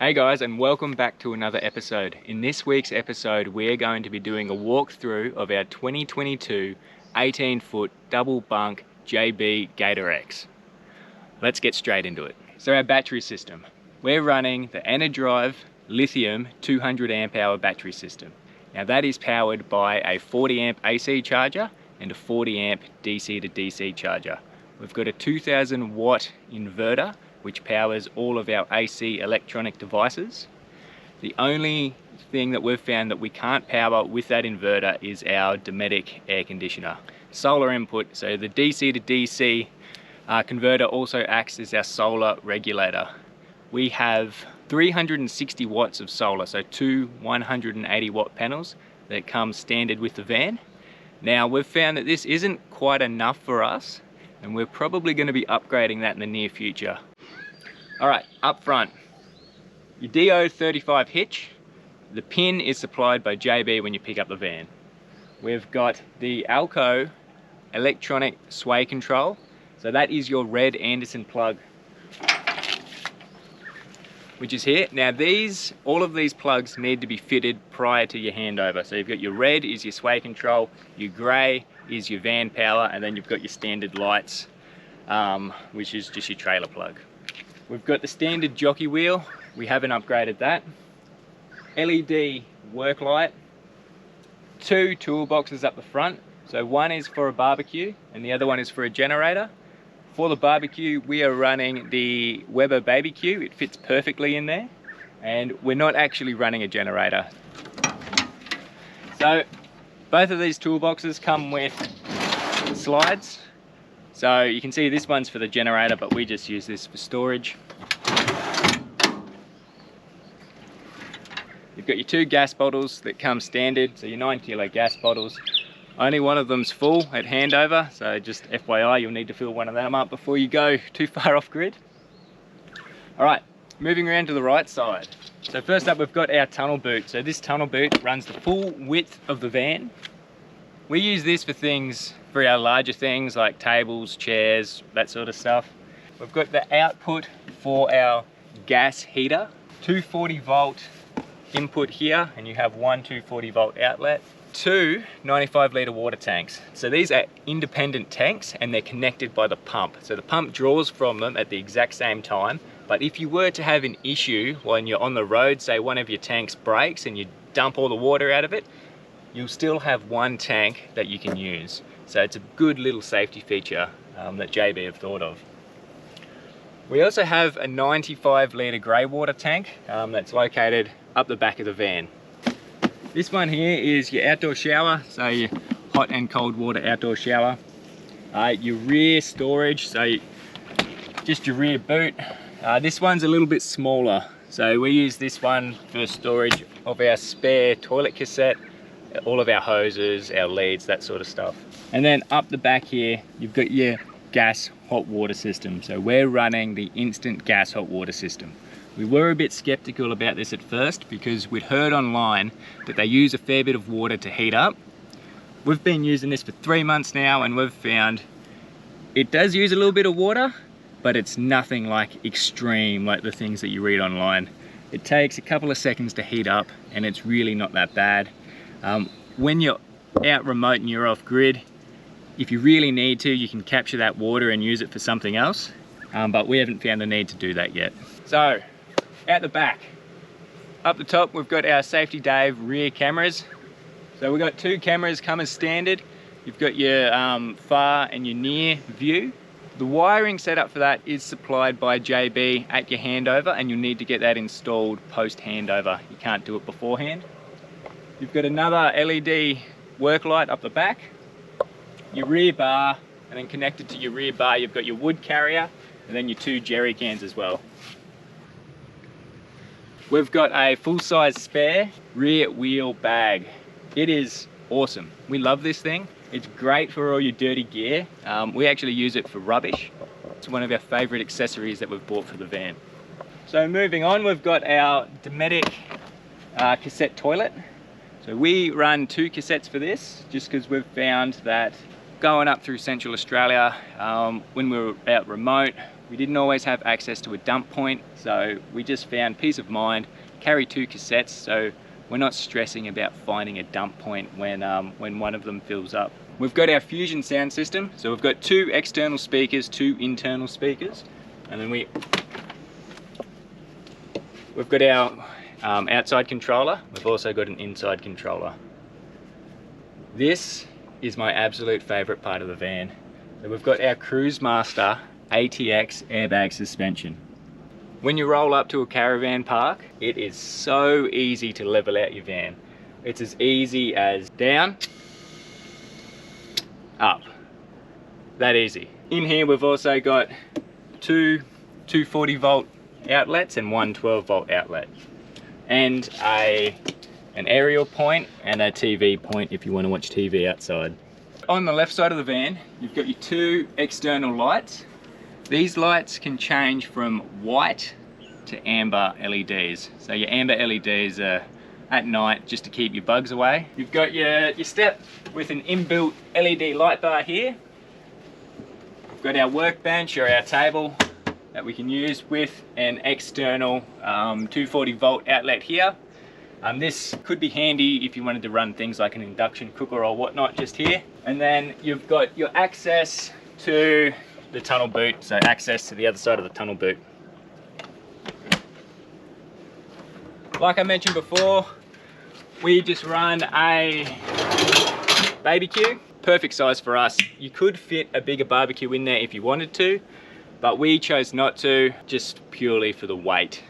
Hey guys, and welcome back to another episode. In this week's episode, we're going to be doing a walkthrough of our 2022 18-foot double bunk JB Gator X. Let's get straight into it. So our battery system. We're running the Enerdrive lithium 200 amp hour battery system. Now that is powered by a 40 amp AC charger and a 40 amp DC to DC charger. We've got a 2000 watt inverter which powers all of our AC electronic devices. The only thing that we've found that we can't power with that inverter is our Dometic air conditioner. Solar input, so the DC to DC converter also acts as our solar regulator. We have 360 watts of solar, so two 180 watt panels that come standard with the van. Now we've found that this isn't quite enough for us, and we're probably going to be upgrading that in the near future. Alright, up front, your DO35 hitch, the pin is supplied by JB when you pick up the van. We've got the Alco electronic sway control, so that is your red Anderson plug, which is here. Now all of these plugs need to be fitted prior to your handover. So you've got your red is your sway control, your grey is your van power, and then you've got your standard lights, which is just your trailer plug. We've got the standard jockey wheel, we haven't upgraded that. LED work light, two toolboxes up the front. So one is for a barbecue and the other one is for a generator. For the barbecue, we are running the Weber BBQ. It fits perfectly in there, and we're not actually running a generator. So both of these toolboxes come with slides. So you can see this one's for the generator, but we just use this for storage. You've got your two gas bottles that come standard, so your 9 kilo gas bottles. Only one of them's full at handover, so just FYI, you'll need to fill one of them up before you go too far off grid. All right, moving around to the right side. So first up, we've got our tunnel boot. So this tunnel boot runs the full width of the van. We use this for our larger things like tables, chairs, that sort of stuff. We've got the output for our gas heater, 240 volt input here, and you have one 240 volt outlet. Two 95 litre water tanks. So these are independent tanks and they're connected by the pump. So the pump draws from them at the exact same time, but if you were to have an issue when you're on the road, say one of your tanks breaks and you dump all the water out of it, you'll still have one tank that you can use. So it's a good little safety feature that JB have thought of. We also have a 95 litre grey water tank that's located up the back of the van. This one here is your outdoor shower, so your hot and cold water outdoor shower. Your rear storage, so just your rear boot. This one's a little bit smaller, so we use this one for storage of our spare toilet cassette, all of our hoses, our leads, that sort of stuff. And then up the back here, you've got your gas hot water system. So we're running the instant gas hot water system. We were a bit skeptical about this at first because we'd heard online that they use a fair bit of water to heat up. We've been using this for 3 months now and we've found it does use a little bit of water, but it's nothing like extreme like the things that you read online. It takes a couple of seconds to heat up and it's really not that bad. When you're out remote and you're off grid, if you really need to, you can capture that water and use it for something else, but we haven't found the need to do that yet. So, out the back, up the top, we've got our Safety Dave rear cameras. So we've got two cameras come as standard. You've got your far and your near view. The wiring setup for that is supplied by JB at your handover, and you'll need to get that installed post handover. You can't do it beforehand. You've got another LED work light up the back, your rear bar, and then connected to your rear bar you've got your wood carrier and then your two jerry cans as well. We've got a full-size spare rear wheel bag. It is awesome. We love this thing. It's great for all your dirty gear. We actually use it for rubbish. It's one of our favourite accessories that we've bought for the van. So moving on, we've got our Dometic cassette toilet. So we run two cassettes for this just because we've found that going up through Central Australia, when we're out remote, We didn't always have access to a dump point, so we just found peace of mind, carry 2 cassettes, so we're not stressing about finding a dump point when one of them fills up. We've got our Fusion sound system, so we've got 2 external speakers, 2 internal speakers, and then we've got our outside controller. We've also got an inside controller. This is my absolute favourite part of the van. So we've got our Cruise Master ATX airbag suspension. When you roll up to a caravan park, it is so easy to level out your van. It's as easy as down, up. That easy. In here we've also got 2 240 volt outlets and 1 12 volt outlet. And an aerial point and a TV point if you want to watch TV outside. On the left side of the van, you've got your 2 external lights. These lights can change from white to amber LEDs. So your amber LEDs are at night just to keep your bugs away. You've got your step with an inbuilt LED light bar here. We've got our workbench or our table that we can use with an external 240 volt outlet here. This could be handy if you wanted to run things like an induction cooker or whatnot just here. And then you've got your access to the tunnel boot, so access to the other side of the tunnel boot. Like I mentioned before, we just run a barbecue. Perfect size for us. You could fit a bigger barbecue in there if you wanted to, but we chose not to, just purely for the weight.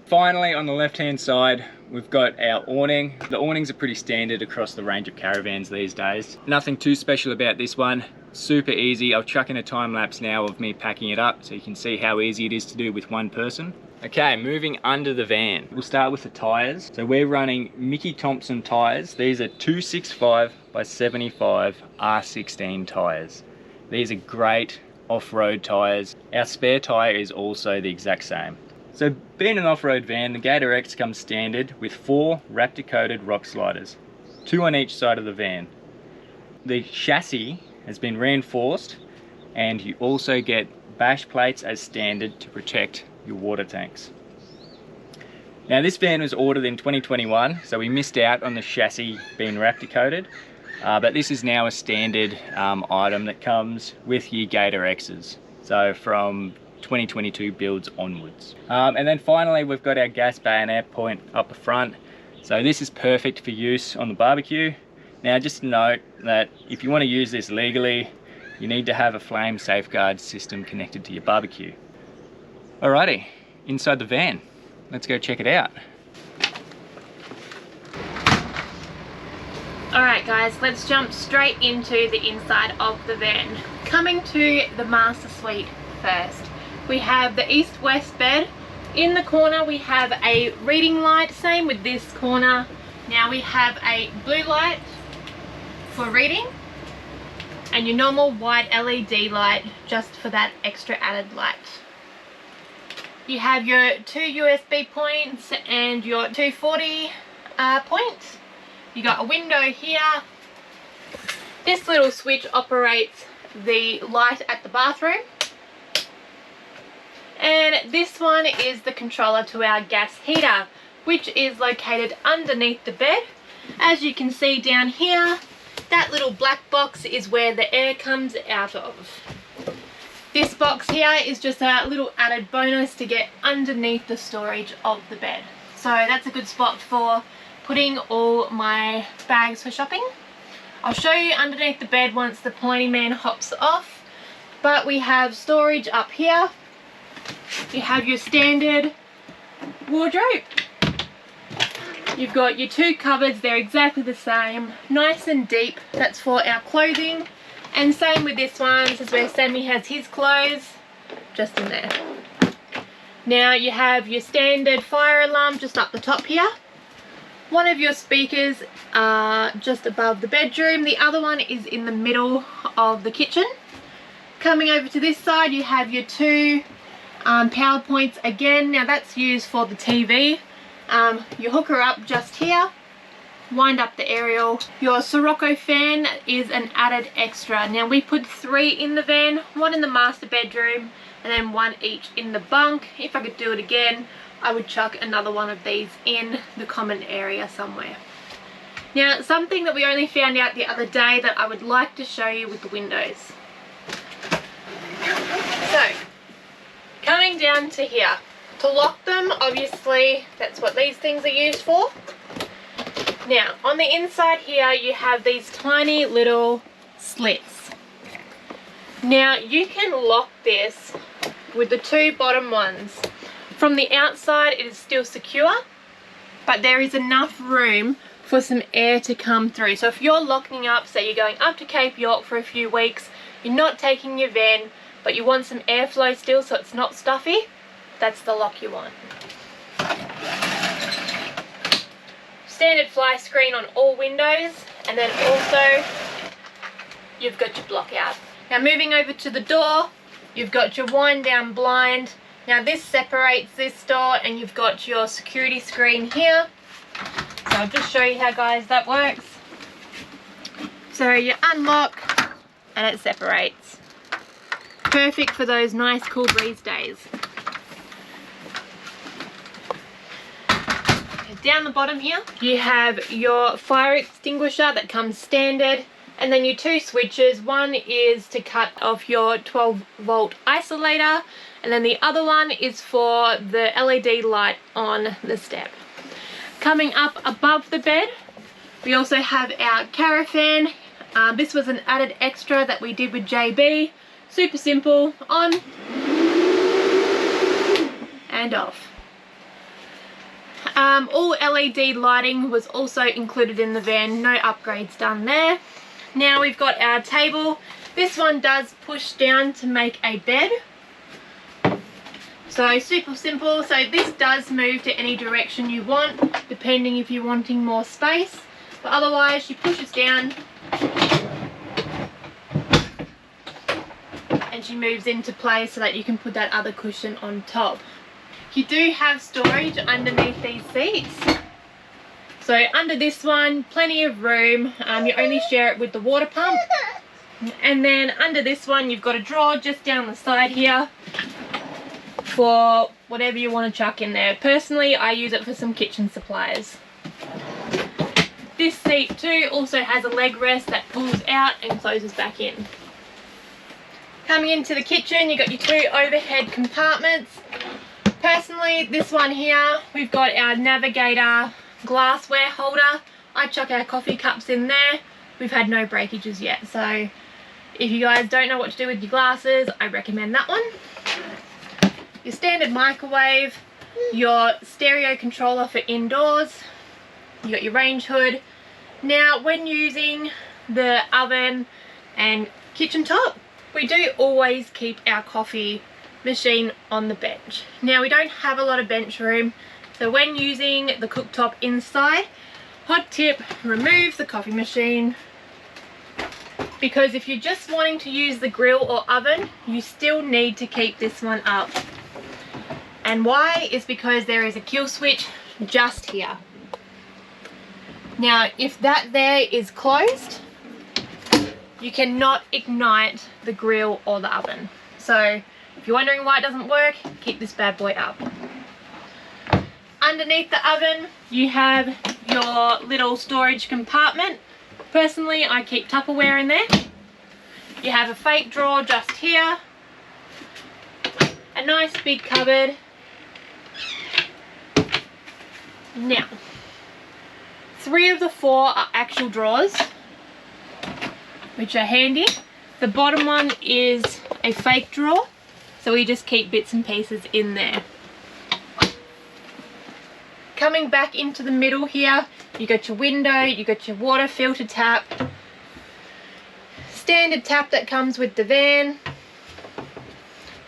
Finally, on the left-hand side, we've got our awning. The awnings are pretty standard across the range of caravans these days. Nothing too special about this one. Super easy. I'll chuck in a time lapse now of me packing it up so you can see how easy it is to do with one person. Okay, moving under the van. We'll start with the tyres. So we're running Mickey Thompson tyres. These are 265 by 75 R16 tyres. These are great off-road tyres. Our spare tyre is also the exact same. So being an off-road van, the Gator X comes standard with 4 Raptor-coated rock sliders, 2 on each side of the van. The chassis has been reinforced, and you also get bash plates as standard to protect your water tanks. Now this van was ordered in 2021, so we missed out on the chassis being Raptor-coated, but this is now a standard item that comes with your Gator X's. So from 2022 builds onwards. And then finally we've got our gas bayonet point up the front. So this is perfect for use on the barbecue. Now just note that if you want to use this legally, you need to have a flame safeguard system connected to your barbecue. Alrighty, inside the van, let's go check it out. Alright guys, let's jump straight into the inside of the van. Coming to the master suite first. We have the east-west bed. In the corner we have a reading light, same with this corner. Now we have a blue light for reading and your normal white LED light just for that extra added light. You have your 2 USB points and your 240 points. You got a window here. This little switch operates the light at the bathroom. And this one is the controller to our gas heater, which is located underneath the bed. As you can see down here, that little black box is where the air comes out of. This box here is just a little added bonus to get underneath the storage of the bed. So that's a good spot for putting all my bags for shopping. I'll show you underneath the bed once the pointy man hops off. But we have storage up here. You have your standard wardrobe. You've got your 2 cupboards, they're exactly the same, nice and deep. That's for our clothing. And same with this one, this is where Sammy has his clothes, just in there. Now you have your standard fire alarm just up the top here. One of your speakers are just above the bedroom, the other one is in the middle of the kitchen. Coming over to this side, you have your 2 power points again. Now that's used for the TV. You hook her up just here wind up the aerial. Your Sirocco fan is an added extra. Now we put 3 in the van, 1 in the master bedroom and then 1 each in the bunk. If I could do it again, I would chuck another one of these in the common area somewhere. Now, something that we only found out the other day that I would like to show you with the windows. So, coming down to here, to lock them, obviously that's what these things are used for. Now, on the inside here, you have these tiny little slits. Now, you can lock this with the 2 bottom ones. From the outside, it is still secure, but there is enough room for some air to come through. So if you're locking up, say you're going up to Cape York for a few weeks, you're not taking your van, but you want some airflow still so it's not stuffy, that's the lock you want. Standard fly screen on all windows, and then also you've got your block out. Now moving over to the door, you've got your wind down blind. Now this separates this door and you've got your security screen here. So I'll just show you how, guys, that works. So you unlock and it separates. Perfect for those nice cool breeze days. Down the bottom here, you have your fire extinguisher that comes standard, and then your 2 switches. One is to cut off your 12-volt isolator, and then the other one is for the LED light on the step. Coming up above the bed, we also have our caravan. This was an added extra that we did with JB. Super simple, on and off. All LED lighting was also included in the van, no upgrades done there. Now we've got our table. This one does push down to make a bed. So super simple. So this does move to any direction you want, depending if you're wanting more space. But otherwise, she pushes down and she moves into place so that you can put that other cushion on top. You do have storage underneath these seats. So under this one, plenty of room. You only share it with the water pump. And then under this one, you've got a drawer just down the side here for whatever you want to chuck in there. Personally, I use it for some kitchen supplies. This seat too also has a leg rest that pulls out and closes back in. Coming into the kitchen, you've got your 2 overhead compartments. Personally, this one here, we've got our Navigator glassware holder. I chuck our coffee cups in there. We've had no breakages yet, so if you guys don't know what to do with your glasses, I recommend that one. Your standard microwave, your stereo controller for indoors, you got your range hood. Now when using the oven and kitchen top, we do always keep our coffee machine on the bench. Now we don't have a lot of bench room, so when using the cooktop inside, hot tip, remove the coffee machine, because if you're just wanting to use the grill or oven, you still need to keep this one up. And why is because there is a kill switch just here. Now if that there is closed, you cannot ignite the grill or the oven. So if you're wondering why it doesn't work, keep this bad boy up. Underneath the oven, you have your little storage compartment. Personally, I keep Tupperware in there. You have a fake drawer just here. A nice big cupboard. Now, 3 of the 4 are actual drawers, which are handy. The bottom one is a fake drawer, so we just keep bits and pieces in there. Coming back into the middle here, you got your window, you got your water filter tap, standard tap that comes with the van.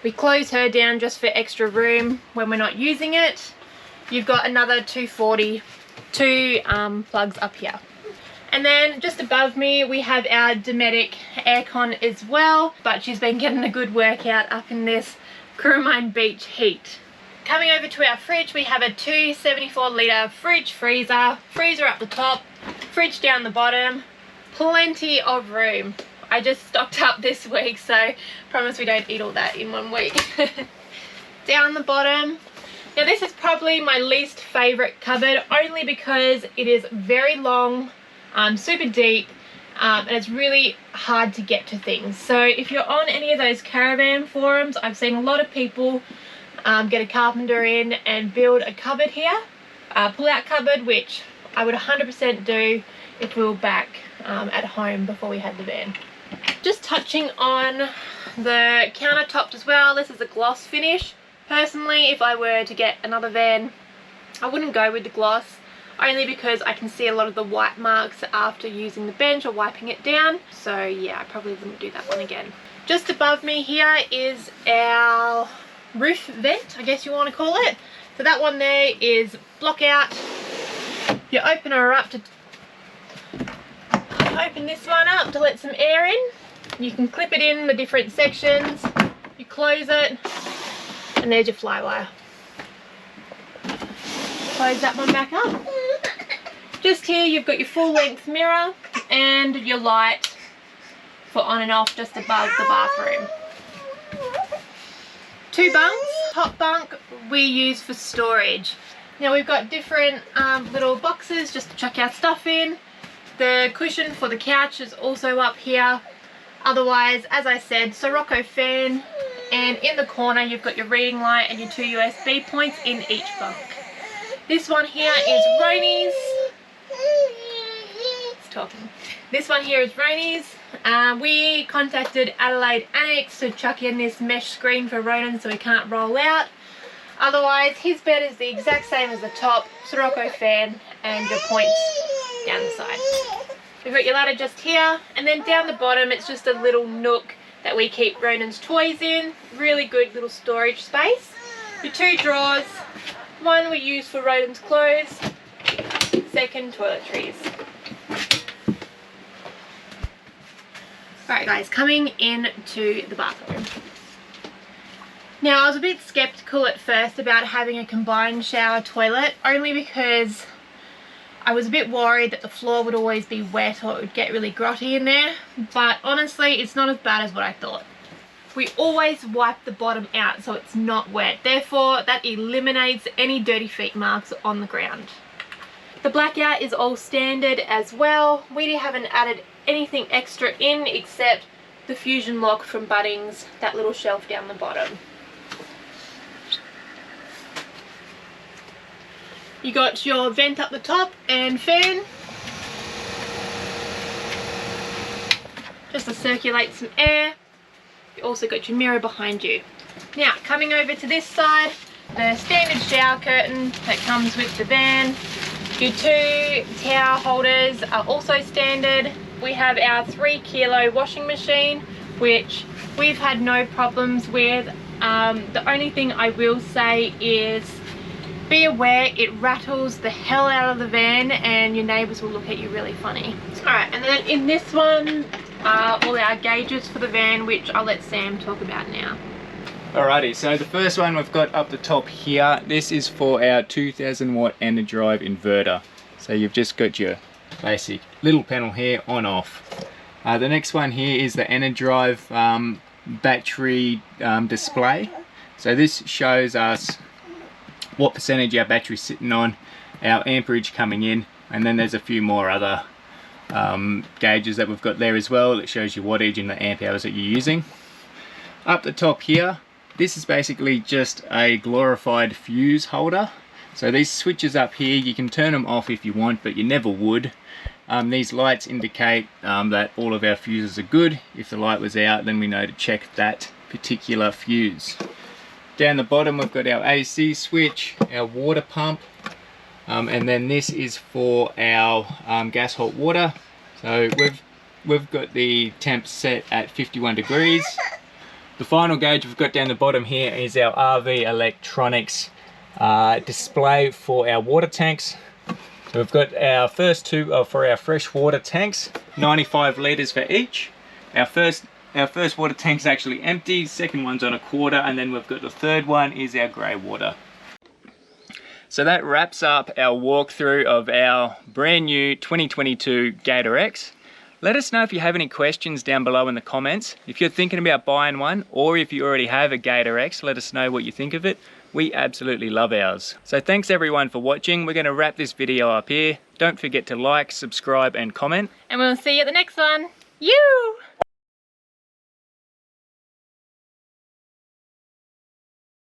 We close her down just for extra room when we're not using it. You've got another 240 plugs up here. And then just above me we have our Dometic aircon as well, but she's been getting a good workout up in this Crewmine Beach heat. Coming over to our fridge, we have a 274 litre freezer up the top. Fridge down the bottom, plenty of room. I just stocked up this week, so promise we don't eat all that in one week. Down the bottom. Now this is probably my least favourite cupboard, only because it is very long, super deep, and it's really hard to get to things. So if you're on any of those caravan forums, I've seen a lot of people get a carpenter in and build a cupboard here, pull-out cupboard, which I would 100% do if we were back at home before we had the van. Just touching on the countertops as well, this is a gloss finish. Personally, if I were to get another van, I wouldn't go with the gloss, only because I can see a lot of the white marks after using the bench or wiping it down. So yeah, I probably wouldn't do that one again. Just above me here is our roof vent, I guess you want to call it. So that one there is block out. You open her up to open this one up to let some air in. You can clip it in the different sections. You close it, and there's your fly wire. Close that one back up. Just here you've got your full length mirror and your light for on and off just above the bathroom. 2 bunks. Top bunk we use for storage. Now we've got different little boxes just to chuck our stuff in. The cushion for the couch is also up here. Otherwise, as I said, Sirocco fan, and in the corner you've got your reading light and your 2 USB points in each bunk. This one here is Roni's. It's talking. This one here is Roni's. We contacted Adelaide Annex to chuck in this mesh screen for Ronan so he can't roll out. Otherwise, his bed is the exact same as the top, Sirocco fan, and your points down the side. We've got your ladder just here, and then down the bottom it's just a little nook that we keep Ronan's toys in. Really good little storage space. Your 2 drawers, one we use for Ronan's clothes, second toiletries. Alright guys, coming into the bathroom. Now I was a bit skeptical at first about having a combined shower toilet, only because I was a bit worried that the floor would always be wet or it would get really grotty in there, but honestly it's not as bad as what I thought. We always wipe the bottom out so it's not wet, therefore that eliminates any dirty feet marks on the ground. The blackout is all standard as well. We haven't added anything extra in except the Fusion lock from Bunnings, that little shelf down the bottom. You got your vent up the top and fan, just to circulate some air. You also got your mirror behind you. Now coming over to this side, the standard shower curtain that comes with the van. Your 2 towel holders are also standard. We have our 3 kilo washing machine, which we've had no problems with. The only thing I will say is be aware it rattles the hell out of the van and your neighbours will look at you really funny. Alright, and then in this one are all our gauges for the van, which I'll let Sam talk about now. Alrighty, so the first one we've got up the top here, this is for our 2000 watt Enerdrive inverter. So you've just got your basic little panel here on off. The next one here is the Enerdrive battery display. So this shows us what percentage our battery's sitting on, our amperage coming in, and then there's a few more other gauges that we've got there as well. It shows you wattage and the amp hours that you're using. Up the top here, this is basically just a glorified fuse holder. So these switches up here, you can turn them off if you want, but you never would. These lights indicate that all of our fuses are good. If the light was out, then we know to check that particular fuse. Down the bottom we've got our AC switch, our water pump, and then this is for our gas hot water. So we've got the temp set at 51 degrees. The final gauge we've got down the bottom here is our RV Electronics display for our water tanks. So we've got our first 2 for our fresh water tanks, 95 litres for each. Our first water tank's actually empty, second one's on a quarter, and then we've got the third one is our grey water. So that wraps up our walkthrough of our brand new 2022 Gator X. Let us know if you have any questions down below in the comments. If you're thinking about buying one, or if you already have a Gator X, let us know what you think of it. We absolutely love ours. So thanks everyone for watching. We're going to wrap this video up here. Don't forget to like, subscribe and comment. And we'll see you at the next one. You!